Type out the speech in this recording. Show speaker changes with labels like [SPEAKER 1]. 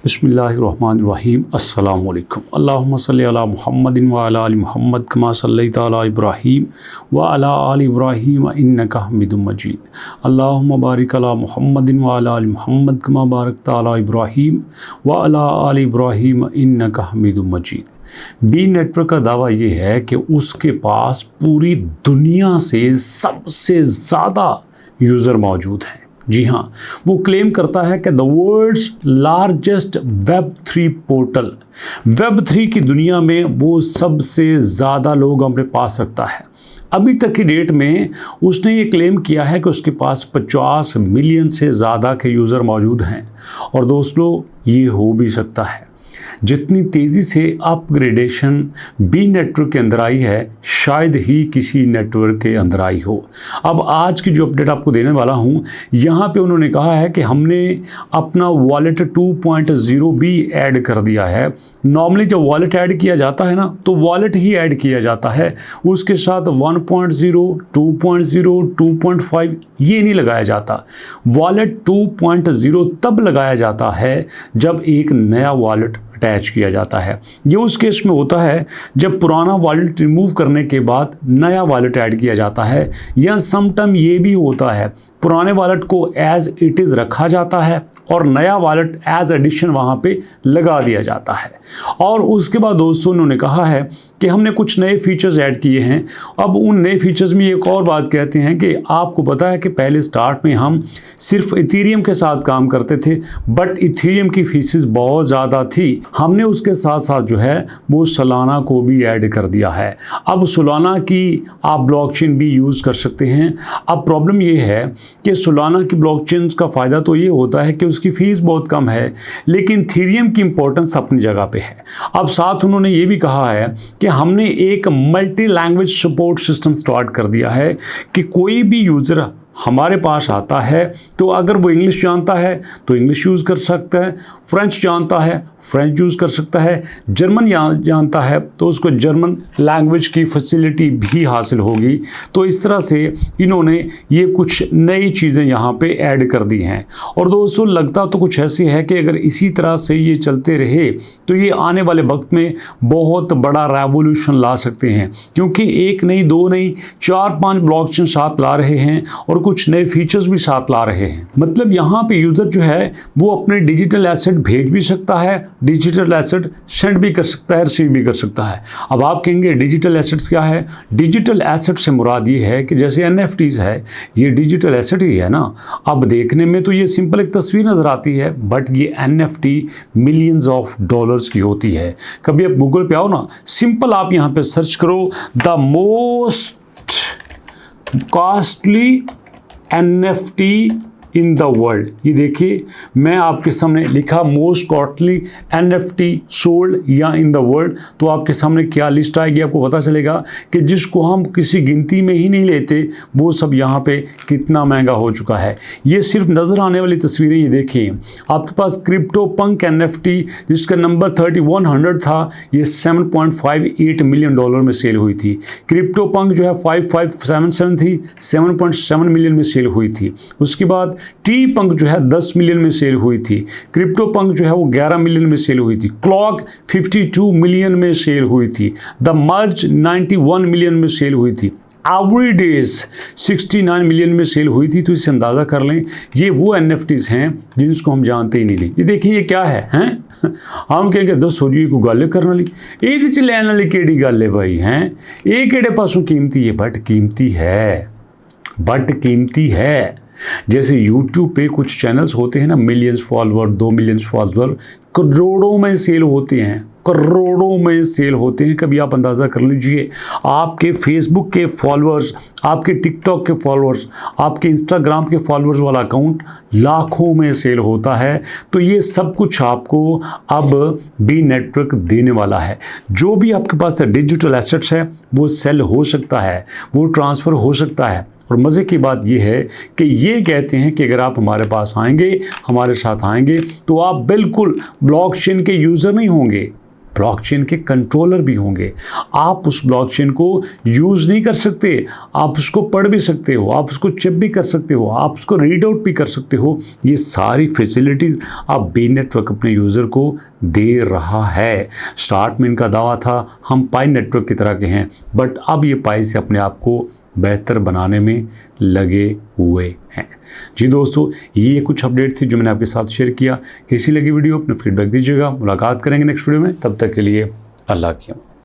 [SPEAKER 1] बिस्मिल्लाहिर्रहमानिर्रहीम अस्सलाम वालेकुम। अल्लाहुम्मा सल्लि अला मुहम्मदिन व अला आलि मुहम्मद कमा सल्लैता अला इब्राहीम व अला आलि इब्राहीम इन्नका हमीदुम मजीद। अल्लाहुम्मा बारिक अला मुहम्मदिन व अला आलि मुहम्मद कमा बारकता अला इब्राहीम व अला आलि इब्राहीम इन्नका हमीदुम मजीद। बी नेटवर्क का दावा ये है कि उसके पास पूरी दुनिया से सबसे ज़्यादा यूज़र मौजूद हैं। जी हाँ, वो क्लेम करता है कि the world's largest web3 portal, web3 की दुनिया में वो सबसे ज़्यादा लोग अपने पास रखता है। अभी तक की डेट में उसने ये क्लेम किया है कि उसके पास 50 मिलियन से ज़्यादा के यूज़र मौजूद हैं। और दोस्तों, ये हो भी सकता है। जितनी तेज़ी से अपग्रेडेशन बी नेटवर्क के अंदर आई है, शायद ही किसी नेटवर्क के अंदर आई हो। अब आज की जो अपडेट आपको देने वाला हूँ, यहाँ पे उन्होंने कहा है कि हमने अपना वॉलेट 2.0 भी ऐड कर दिया है। नॉर्मली जब वॉलेट ऐड किया जाता है ना, तो वॉलेट ही ऐड किया जाता है, उसके साथ 1.0, 2.0, 2.5 ये नहीं लगाया जाता। वॉलेट 2.0 तब लगाया जाता है जब एक नया वॉलेट अटैच किया जाता है। ये उस केस में होता है जब पुराना वॉलेट रिमूव करने के बाद नया वॉलेट ऐड किया जाता है, या समटाइम ये भी होता है पुराने वॉलेट को एज इट इज़ रखा जाता है और नया वॉलेट एज एडिशन वहाँ पे लगा दिया जाता है। और उसके बाद दोस्तों उन्होंने कहा है कि हमने कुछ नए फीचर्स ऐड किए हैं। अब उन नए फीचर्स में एक और बात कहते हैं कि आपको पता है कि पहले स्टार्ट में हम सिर्फ इथेरियम के साथ काम करते थे, बट इथेरियम की फीसेस बहुत ज़्यादा थी। हमने उसके साथ साथ जो है वो सोलाना को भी ऐड कर दिया है। अब सोलाना की आप ब्लॉकचेन भी यूज़ कर सकते हैं। अब प्रॉब्लम ये है कि सोलाना की ब्लॉकचेन का फ़ायदा तो ये होता है कि उसकी फ़ीस बहुत कम है, लेकिन इथेरियम की इंपॉर्टेंस अपनी जगह पे है। अब साथ उन्होंने ये भी कहा है कि हमने एक multi language support system start कर दिया है कि कोई भी यूज़र हमारे पास आता है तो अगर वो इंग्लिश जानता है तो इंग्लिश यूज़ कर सकता है, फ्रेंच जानता है फ्रेंच यूज़ कर सकता है, जर्मन जानता है तो उसको जर्मन लैंग्वेज की फैसिलिटी भी हासिल होगी। तो इस तरह से इन्होंने ये कुछ नई चीज़ें यहाँ पे ऐड कर दी हैं। और दोस्तों, लगता तो कुछ ऐसे है कि अगर इसी तरह से ये चलते रहे तो ये आने वाले वक्त में बहुत बड़ा रेवोल्यूशन ला सकते हैं, क्योंकि एक नहीं, दो नहीं, 4-5 ब्लॉकचेन साथ ला रहे हैं और कुछ नए फीचर्स भी साथ ला रहे हैं। मतलब यहाँ पे यूज़र जो है वो अपने डिजिटल एसेट भेज भी सकता है, डिजिटल एसेट सेंड भी कर सकता है, रिसीव भी कर सकता है। अब आप कहेंगे डिजिटल एसेट्स क्या है? डिजिटल एसेट से मुराद ये है कि जैसे एनएफटीज है, ये डिजिटल एसेट ही है ना। अब देखने में तो ये सिंपल एक तस्वीर नज़र आती है, बट ये एनएफटी मिलियंस ऑफ डॉलर्स की होती है। कभी आप गूगल पे आओ ना, सिंपल आप यहाँ पे सर्च करो the most costly NFT in the world. ये देखिए, मैं आपके सामने लिखा मोस्ट कॉस्टली NFT सोल्ड या इन द वर्ल्ड, तो आपके सामने क्या लिस्ट आएगी, आपको पता चलेगा कि जिसको हम किसी गिनती में ही नहीं लेते वो सब यहाँ पे कितना महंगा हो चुका है। ये सिर्फ नज़र आने वाली तस्वीरें। ये देखिए, आपके पास क्रिप्टो पंक NFT जिसका नंबर 3100 था, ये $7.58 मिलियन में सेल हुई थी। क्रिप्टो पंक जो है 5577 थी, 7.7 मिलियन में सेल हुई थी। उसके बाद टी पंक जो है 10 मिलियन में सेल हुई थी। क्रिप्टो पंक जो है वो 11 मिलियन में सेल हुई थी। क्लॉक 52 मिलियन में सेल हुई थी। द मर्ज 91 मिलियन में सेल हुई थी। एवरीडेज 69 मिलियन में सेल हुई थी। तो इससे अंदाज़ा कर लें ये वो NFTs हैं जिनको हम जानते ही नहीं थे। ये देखिए, ये क्या है हैं? हम कहेंगे दसो जी को गल करने वाली, ये च लैन वाली केड़ी गल है भाई हैं? ये केड़े पासों कीमती है? बट कीमती है, बट कीमती है। जैसे YouTube पे कुछ चैनल्स होते हैं ना, मिलियंस फॉलोअर, 2 मिलियन फॉलोअर, करोड़ों में सेल होते हैं, करोड़ों में सेल होते हैं। कभी आप अंदाज़ा कर लीजिए, आपके फेसबुक के फॉलोअर्स, आपके टिकटॉक के फॉलोअर्स, आपके इंस्टाग्राम के फॉलोअर्स वाला अकाउंट लाखों में सेल होता है। तो ये सब कुछ आपको अब बी नेटवर्क देने वाला है। जो भी आपके पास डिजिटल एसेट्स है वो सेल हो सकता है, वो ट्रांसफ़र हो सकता है। और मज़े की बात यह है कि ये कहते हैं कि अगर आप हमारे पास आएंगे, हमारे साथ आएंगे, तो आप बिल्कुल ब्लॉकचेन के यूज़र नहीं होंगे, ब्लॉकचेन के कंट्रोलर भी होंगे। आप उस ब्लॉकचेन को यूज़ नहीं कर सकते, आप उसको पढ़ भी सकते हो, आप उसको चेक भी कर सकते हो, आप उसको रीड आउट भी कर सकते हो। ये सारी फैसिलिटीज़ अब बेन नेटवर्क अपने यूज़र को दे रहा है। स्टार्ट में इनका दावा था हम पाई नेटवर्क की तरह के हैं, बट अब ये पाई से अपने आप को बेहतर बनाने में लगे हुए हैं। जी दोस्तों, ये कुछ अपडेट थी जो मैंने आपके साथ शेयर किया। कैसी लगी वीडियो, अपना फीडबैक दीजिएगा। मुलाकात करेंगे नेक्स्ट वीडियो में, तब तक के लिए अल्लाह की अमान।